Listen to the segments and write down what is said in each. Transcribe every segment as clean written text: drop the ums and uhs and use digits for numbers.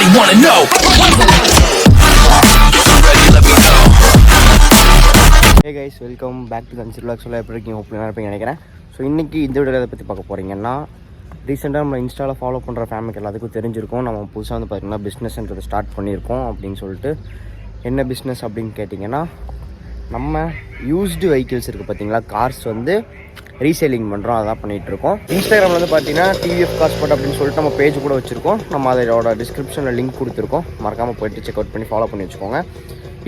Everybody wanna know. Hey guys, welcome back to Consider Vlog. சொல்ல எப்படி இருக்கீங்க? Hopefully நல்லா இருப்பீங்கன்னு நினைக்கிறேன். ஸோ இன்றைக்கி இந்த வீடியோவில் எதை பற்றி பார்க்க போகிறீங்கன்னா, ரீசெண்டாக நம்ம இன்ஸ்டாவில் ஃபாலோ பண்ணுற ஃபேமிலிக்கு எல்லாத்துக்கும் தெரிஞ்சிருக்கும். நம்ம புதுசாக வந்து பார்த்திங்கன்னா பிஸ்னஸ்ன்றது ஸ்டார்ட் பண்ணியிருக்கோம் அப்படின்னு சொல்லிட்டு. என்ன பிஸ்னஸ் அப்படின்னு கேட்டிங்கன்னா, நம்ம யூஸ்டு வெஹிக்கிள்ஸ் இருக்குது பார்த்தீங்களா, கார்ஸ் வந்து ரீசேலிங் பண்ணுறோம், அதான் பண்ணிகிட்ருக்கோம். இன்ஸ்டாகிராமில் வந்து பார்த்தீங்கன்னா டிவிஎஃப் கார் ஸ்பாட் அப்படின்னு சொல்லிட்டு நம்ம பேஜ் கூட வச்சுருக்கோம். நம்ம அதோட டிஸ்கிரிப்ஷனில் லிங்க் கொடுத்துருக்கோம், மறக்காமல் போய்ட்டு செக் அவுட் பண்ணி ஃபாலோ பண்ணி வச்சுக்கோங்க.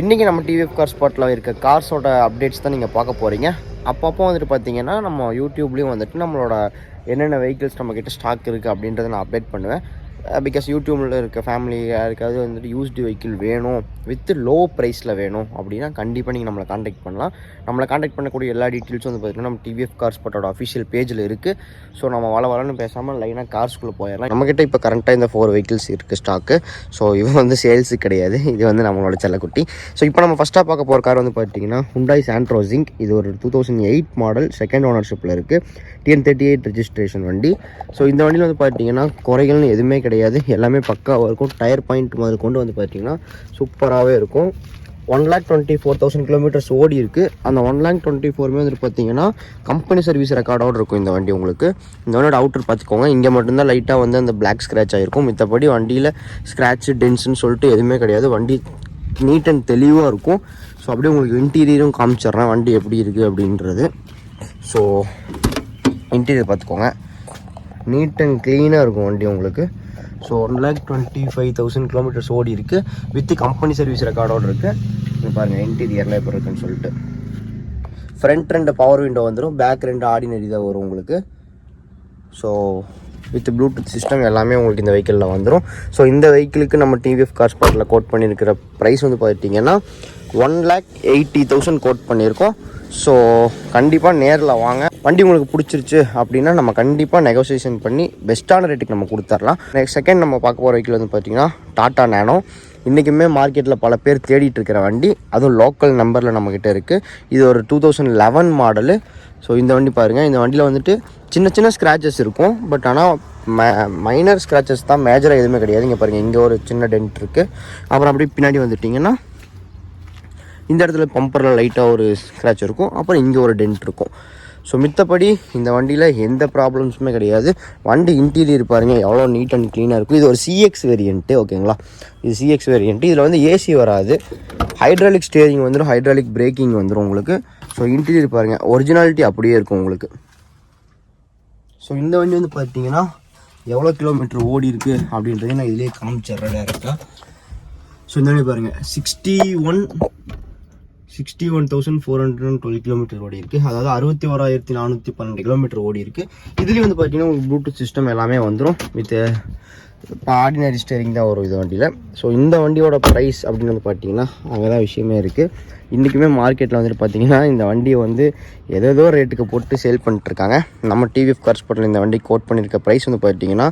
இன்றைக்கி நம்ம டிவிஎஃப் கார் ஸ்பாட்டில் இருக்க கார்ஸோட அப்டேட்ஸ் தான் நீங்கள் பார்க்க போகிறீங்க. அப்பப்போ வந்துட்டு பார்த்தீங்கன்னா நம்ம யூடியூப்லேயும் வந்துட்டு நம்மளோட என்னென்ன வெஹிக்கிள்ஸ் நம்மக்கிட்ட ஸ்டாக் இருக்குது அப்படின்றத நான் அப்டேட் பண்ணுவேன். பிகாஸ் யூடியூப்பில் இருக்க ஃபேமிலி யாருக்காவது வந்துட்டு யூஸ்டு வெஹிக்கிள் வேணும் வித் லோ ப்ரைஸில் வேணும் அப்படின்னா கண்டிப்பாக நீங்கள் நம்மளை காண்டாக்ட் பண்ணலாம். நம்மளை காண்டாக்ட் பண்ணக்கூடிய எல்லா டீட்டெயில்ஸும் வந்து பார்த்திங்கன்னா நம்ம டிவிஎஃப் கார் ஸ்பாட்டோட அஃபிஷியல் பேஜில் இருக்குது. ஸோ நம்ம வளன்னு பேசாமல் லைனாக கார்ஸ்குள்ளே போயிடலாம். நம்மக்கிட்ட இப்போ கரண்ட்டாக இந்த 4 வெஹிக்கிள்ஸ் இருக்குது ஸ்டாக்கு. ஸோ இது வந்து சேல்ஸு கிடையாது, இது வந்து நம்மளோட செல்லக்குட்டி. ஸோ இப்போ நம்ம ஃபஸ்ட்டாக பார்க்க போகிற கார் வந்து பார்த்திங்கன்னா Hyundai Santro Zinc. இது ஒரு 2008 மாடல், செகண்ட் ஓனர்ஷிப்பில் இருக்குது, TN38 ரெஜிஸ்ட்ரேஷன் வண்டி. ஸோ இந்த வண்டியில் வந்து பார்த்திங்கன்னா குறைகள்னு எதுவுமே கிடையாது, எல்லாமே பக்காவாக இருக்கும். டயர் பாயிண்ட் முதல் கொண்டு வந்து பார்த்திங்கன்னா சூப்பராகவே இருக்கும். 1,24,000 கிலோமீட்டர்ஸ் ஓடி இருக்குது. அந்த 1,24,000 வந்துட்டு பார்த்தீங்கன்னா கம்பெனி சர்வீஸ் ரெக்கார்டோடு இருக்கும் இந்த வண்டி. உங்களுக்கு இந்த வண்டியோட அவுட்டர் பார்த்துக்கோங்க, இங்கே மட்டும்தான் லைட்டாக வந்து அந்த பிளாக் ஸ்க்ராட்ச் ஆகிருக்கும். மித்தபடி வண்டியில் ஸ்க்ராட்சு டென்ஸ்ன்னு சொல்லிட்டு எதுவுமே கிடையாது. வண்டி நீட் அண்ட் தெளிவாக இருக்கும். ஸோ அப்படியே உங்களுக்கு இன்டீரியரும் காமிச்சிட்றேன் வண்டி எப்படி இருக்குது அப்படின்றது. ஸோ இன்டீரியர் பார்த்துக்கோங்க, நீட் அண்ட் க்ளீனாக இருக்கும் வண்டி உங்களுக்கு. ஸோ 1,25,000 கிலோமீட்டர்ஸ் ஓடி இருக்குது, வித் கம்பெனி சர்வீஸ் ரெக்கார்டோடு இருக்குது. நீங்கள் பாருங்கள் இன்டீரியரில் எப்படி இருக்குன்னு சொல்லிட்டு. ஃப்ரண்ட் 2 பவர் விண்டோ வந்துடும், பேக் 2 ஆர்டினரி தான் வரும் உங்களுக்கு. ஸோ வித் ப்ளூடூத் சிஸ்டம் எல்லாமே உங்களுக்கு இந்த வெஹிக்கிளில் வந்துடும். ஸோ இந்த வெஹிக்கிளுக்கு நம்ம டிவிஎஃப் கார் ஸ்பாட்டில் கோட் பண்ணியிருக்கிற ப்ரைஸ் வந்து பார்த்திங்கன்னா 1,80,000 கோட் பண்ணியிருக்கோம். ஸோ கண்டிப்பாக நேரில் வாங்க. வண்டி உங்களுக்கு பிடிச்சிருச்சு அப்படின்னா நம்ம கண்டிப்பாக நெகோசியேஷன் பண்ணி பெஸ்ட்டான ரேட்டுக்கு நம்ம கொடுத்துர்லாம். நெக்ஸ்ட் செகண்ட் நம்ம பார்க்க போகிற வெஹிக்கிள் வந்து பார்த்திங்கன்னா டாட்டா நேனோ. இன்றைக்குமே மார்க்கெட்டில் பல பேர் தேடிட்டு இருக்கிற வண்டி, அதுவும் லோக்கல் நம்பரில் நம்மக்கிட்ட இருக்குது. இது ஒரு 2011 மாடலு. ஸோ இந்த வண்டி பாருங்கள், இந்த வண்டியில் வந்துட்டு சின்ன சின்ன ஸ்க்ராச்சஸ் இருக்கும், பட் ஆனால் மைனர் ஸ்க்ராச்சஸ் தான், மேஜராக எதுவுமே கிடையாது. இங்கே பாருங்கள், இங்கே ஒரு சின்ன டென்ட் இருக்குது. அப்புறம் அப்படியே பின்னாடி வந்துட்டிங்கன்னா இந்த இடத்துல பம்பரில் லைட்டாக ஒரு ஸ்க்ராட்ச் இருக்கும், அப்புறம் இங்கே ஒரு டென்ட் இருக்கும். ஸோ மித்தபடி இந்த வண்டியில் எந்த ப்ராப்ளம்ஸுமே கிடையாது. வண்டி இன்டீரியர் பாருங்கள் எவ்வளோ நீட் அண்ட் க்ளீனாக இருக்கும். இது ஒரு CX வேரியண்ட்டு, ஓகேங்களா, இது CX வேரியண்ட்டு. இதில் வந்து ஏசி வராது, ஹைட்ராலிக் ஸ்டியரிங் வந்துடும், ஹைட்ராலிக் பிரேக்கிங் வந்துடும் உங்களுக்கு. ஸோ இன்டீரியர் பாருங்கள் ஒரிஜினாலிட்டி அப்படியே இருக்கும் உங்களுக்கு. ஸோ இந்த வண்டி வந்து பார்த்தீங்கன்னா எவ்வளோ கிலோமீட்டர் ஓடி இருக்குது அப்படின்றத நான் இதிலே காமிச்சிட்றேன் டேரெக்டாக. ஸோ இந்த வண்டி பாருங்கள் 61,412 கிலோமீட்டர் ஓடி இருக்குது, அதாவது 61,412 கிலோமீட்டர் ஓடி இருக்குது. இதுலேயும் வந்து பார்த்தீங்கன்னா உங்களுக்கு ப்ளூடூத் சிஸ்டம் எல்லாமே வந்துடும், வித் இப்போ ஆர்டினரி ஸ்டேரிங் தான் வரும் இது வண்டியில். ஸோ இந்த வண்டியோட ப்ரைஸ் அப்படின்னு வந்து பார்த்தீங்கன்னா அங்கே தான் விஷயமே இருக்குது. இன்றைக்குமே மார்க்கெட்டில் வந்துட்டு பார்த்தீங்கன்னா இந்த வண்டியை வந்து ஏதோ ரேட்டுக்கு போட்டு சேல் பண்ணிட்டுருக்காங்க. நம்ம டிவிஎஃப் கார் ஸ்பாட்டில் இந்த வண்டி கோட் பண்ணியிருக்க ப்ரைஸ் வந்து பார்த்தீங்கன்னா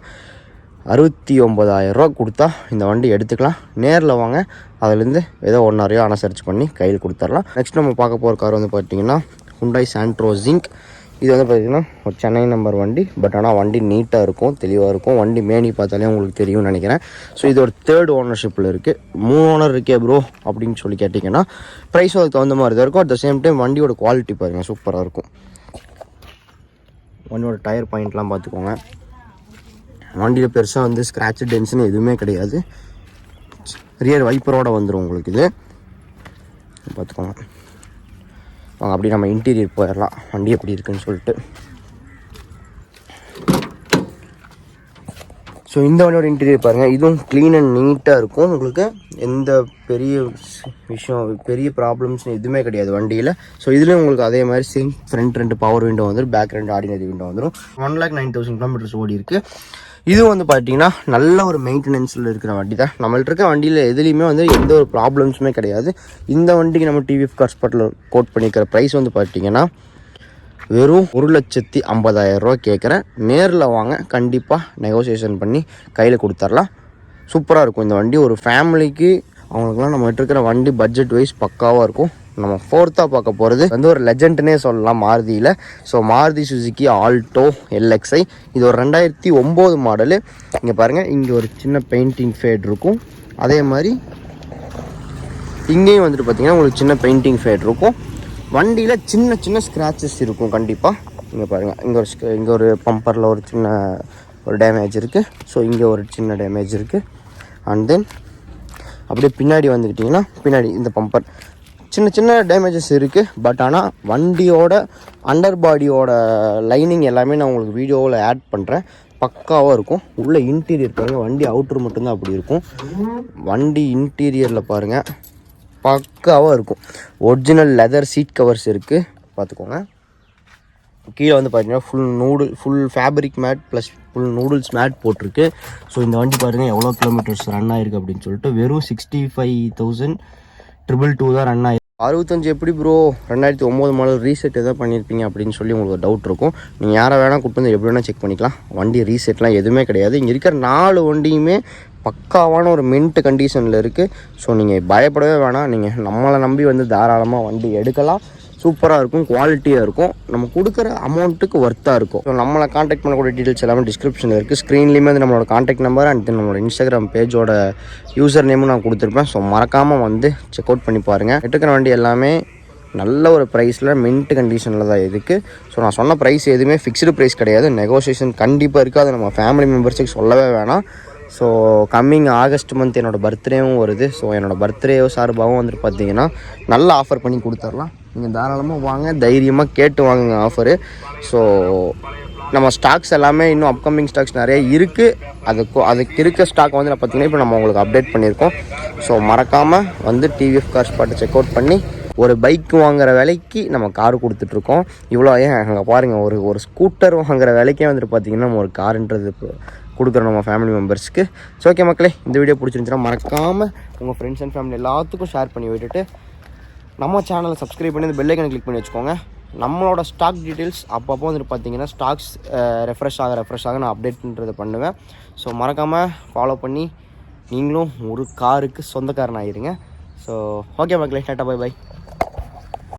69,000 கொடுத்தா இந்த வண்டி எடுத்துக்கலாம். நேரில் வாங்க, அதுலேருந்து ஏதோ 1,000 அனுசரிச்சு பண்ணி கையில் கொடுத்துடலாம். நெக்ஸ்ட் நம்ம பார்க்க போகிற கார் வந்து பார்த்திங்கன்னா Hyundai Santro Zinc. இது வந்து பார்த்திங்கன்னா ஒரு சென்னை நம்பர் வண்டி, பட் ஆனால் வண்டி நீட்டாக இருக்கும், தெளிவாக இருக்கும். வண்டி மேனி பார்த்தாலே உங்களுக்கு தெரியும்னு நினைக்கிறேன். ஸோ இது ஒரு 3rd ஓனர்ஷிப்பில் இருக்குது. 3 ஓனர் இருக்கே ப்ரோ அப்படின்னு சொல்லி கேட்டிங்கன்னா ப்ரைஸும் அதுக்கு தகுந்த மாதிரி தான் இருக்கும். அட் த சேம் டைம் வண்டியோட குவாலிட்டி பாருங்கள் சூப்பராக இருக்கும். வண்டியோட டயர் பாயிண்ட்லாம் பார்த்துக்கோங்க. வண்டியில் பெருசாக வந்து ஸ்க்ராட்சு டென்ஷன் எதுவுமே கிடையாது. ரியர் வைப்பரோடு வந்துடும் உங்களுக்கு. இது பார்த்துக்கோங்க வாங்க, அப்படி நம்ம இன்டீரியர் போயிடலாம் வண்டி எப்படி இருக்குன்னு சொல்லிட்டு. ஸோ இந்த வண்டியோட இன்டீரியர் பாருங்கள், இதுவும் க்ளீன் அண்ட் நீட்டாக இருக்கும். உங்களுக்கு எந்த பெரிய விஷயம் பெரிய ப்ராப்ளம்ஸ் எதுவுமே கிடையாது வண்டியில். ஸோ இதுலேயும் உங்களுக்கு அதே மாதிரி சேம் ஃப்ரண்ட் 2 பவர் விண்டோ வந்துடும், பேக் 2 ஆர்டினரி விண்டோ வந்துடும். 1,09,000 கிலோமீட்டர்ஸ் ஓடி இருக்குது. இது வந்து பார்த்திங்கன்னா நல்ல ஒரு மெயின்டெனன்ஸில் இருக்கிற வண்டி தான். நம்மள்ட்ட இருக்க வண்டியில் எதுலேயுமே வந்து எந்த ஒரு ப்ராப்ளம்ஸுமே கிடையாது. இந்த வண்டிக்கு நம்ம டிவிஎஃப் கார் ஸ்பாட்டில் கோட் பண்ணிக்கிற ப்ரைஸ் வந்து பார்த்திங்கன்னா வெறும் 1,50,000 கேட்குறேன். நேரில் வாங்க, கண்டிப்பாக நெகோசியேஷன் பண்ணி கையில் கொடுத்துர்லாம். சூப்பராக இருக்கும் இந்த வண்டி. ஒரு ஃபேமிலிக்கு அவங்களுக்குலாம் நம்ம இருக்கிற வண்டி பட்ஜெட் வைஸ் பக்காவாக இருக்கும். நம்ம ஃபோர்த்தாக பார்க்க போகிறது வந்து ஒரு லெஜெண்ட்னே சொல்லலாம் மாருதியில். So Maruti Suzuki Alto LXi. இது ஒரு 2009 மாடலு. இங்கே பாருங்கள், இங்கே ஒரு சின்ன பெயிண்டிங் ஃபேட் இருக்கும். அதே மாதிரி இங்கேயும் வந்துட்டு பார்த்திங்கன்னா உங்களுக்கு சின்ன பெயிண்டிங் ஃபேட் இருக்கும். வண்டியில் சின்ன சின்ன ஸ்க்ராச்சஸ் இருக்கும் கண்டிப்பாக. இங்கே பாருங்கள், இங்கே ஒரு பம்பரில் ஒரு சின்ன ஒரு டேமேஜ் இருக்குது. ஸோ இங்கே ஒரு சின்ன டேமேஜ் இருக்குது. அண்ட் தென் அப்படியே பின்னாடி வந்துக்கிட்டிங்கன்னா பின்னாடி இந்த பம்பர் சின்ன சின்ன டேமேஜஸ் இருக்குது. பட் ஆனால் வண்டியோட அண்டர் பாடியோட லைனிங் எல்லாமே நான் உங்களுக்கு வீடியோவில் ஆட் பண்ணுறேன். பக்காவாக இருக்கும். உள்ளே இன்டீரியர் பாருங்கள், வண்டி அவுட்ரு மட்டும்தான் அப்படி இருக்கும். வண்டி இன்டீரியரில் பாருங்கள் பக்காவாக இருக்கும். ஒரிஜினல் லெதர் சீட் கவர்ஸ் இருக்குது, பார்த்துக்கோங்க. கீழே வந்து பார்த்தீங்கன்னா full fabric mat plus full noodles mat போட்டிருக்கு. ஸோ இந்த வண்டி பாருங்கள் எவ்வளோ கிலோமீட்டர்ஸ் ரன் ஆயிருக்கு அப்படின்னு சொல்லிட்டு. வெறும் 65,222 தான் ரன் ஆயிருக்கு. 65 எப்படி ப்ரோ 2009 மாடல் ரீசெட் எதாவது பண்ணியிருப்பீங்க அப்படின்னு சொல்லி உங்களுக்கு ஒரு டவுட் இருக்கும். நீங்கள் யாரை வேணால் கூப்பிட்டு வந்து எப்படி வேணால் செக் பண்ணிக்கலாம். வண்டி ரீசெட்லாம் எதுவுமே கிடையாது. இங்கே இருக்கிற 4 வண்டியுமே பக்காவான ஒரு மின்ட் கண்டிஷனில் இருக்குது. ஸோ நீங்கள் பயப்படவே வேணாம். நீங்கள் நம்மளை நம்பி வந்து தாராளமாக வண்டி எடுக்கலாம். சூப்பராக இருக்கும், குவாலிட்டியாக இருக்கும், நம்ம கொடுக்குற அமௌண்ட்டுக்கு ஒர்த்தாக இருக்கும். ஸோ நம்மளை காண்டாக்ட் பண்ணக்கூடிய டீட்டெயில்ஸ் எல்லாமே டிஸ்கிரிப்ஷனில் இருக்குது. ஸ்க்ரீன்லேயுமே வந்து நம்மளோட காண்டாக்ட் நம்பர் அண்ட் நம்மளோட இன்ஸ்டாகிராம் பேஜோட யூசர் நேமும் நான் கொடுத்துருப்பேன். ஸோ மறக்காமல் வந்து செக் அவுட் பண்ணி பாருங்கள். எடுக்கிற வண்டி எல்லாமே நல்ல ஒரு ப்ரைஸில் மின்ட் கண்டிஷனில் தான் இருக்குது. ஸோ நான் சொன்ன ப்ரைஸ் எதுவுமே ஃபிக்ஸ்டு ப்ரைஸ் கிடையாது. நெகோசியேஷன் கண்டிப்பாக இருக்குது. அது நம்ம ஃபேமிலி மெம்பர்ஸுக்கு சொல்லவே வேணாம். ஸோ கம்மிங் ஆகஸ்ட் மந்த் என்னோடய பர்த்டேவும் வருது. ஸோ என்னோடய பர்த்டே சார்பாகவும் வந்துட்டு பார்த்தீங்கன்னா நல்ல ஆஃபர் பண்ணி கொடுத்துர்லாம். நீங்கள் தாராளமாக வாங்க, தைரியமாக கேட்டு வாங்குங்க ஆஃபரு. ஸோ நம்ம ஸ்டாக்ஸ் எல்லாமே இன்னும் அப்கமிங் ஸ்டாக்ஸ் நிறைய இருக்குது. அதுக்கு இருக்க ஸ்டாக் வந்து நான் பார்த்தீங்கன்னா இப்போ நம்ம உங்களுக்கு அப்டேட் பண்ணியிருக்கோம். ஸோ மறக்காமல் வந்து TVF கார் ஸ்பாட்டை செக் அவுட் பண்ணி ஒரு பைக் வாங்குகிற விலைக்கு நம்ம கார் கொடுத்துட்ருக்கோம். இவ்வளோ அங்கே பாருங்கள், ஒரு ஸ்கூட்டர் வாங்குகிற விலைக்கே வந்துட்டு பார்த்திங்கன்னா நம்ம ஒரு காருன்றது கொடுக்குறோம் நம்ம ஃபேமிலி மெம்பர்ஸ்க்கு. ஸோ ஓகே மக்களே, இந்த வீடியோ பிடிச்சிருந்துச்சுன்னா மறக்காமல் உங்கள் ஃப்ரெண்ட்ஸ் அண்ட் ஃபேமிலி எல்லாத்துக்கும் ஷேர் பண்ணி விட்டுட்டு நம்ம சேனலை சப்ஸ்கிரைப் பண்ணி இந்த பெல் ஐக்கனை கிளிக் பண்ணி வச்சுக்கோங்க. நம்மளோட ஸ்டாக் டீட்டெயில்ஸ் அப்பப்போ வந்துட்டு பார்த்தீங்கன்னா ஸ்டாக்ஸ் ரெஃப்ரெஷ் ஆக நான் அப்டேட்ன்றதை பண்ணுவேன். ஸோ மறக்காமல் ஃபாலோ பண்ணி நீங்களும் ஒரு காருக்கு சொந்தக்காரன் ஆகிருங்க. ஸோ ஓகே மக்களே, டாட்டா, பை பை.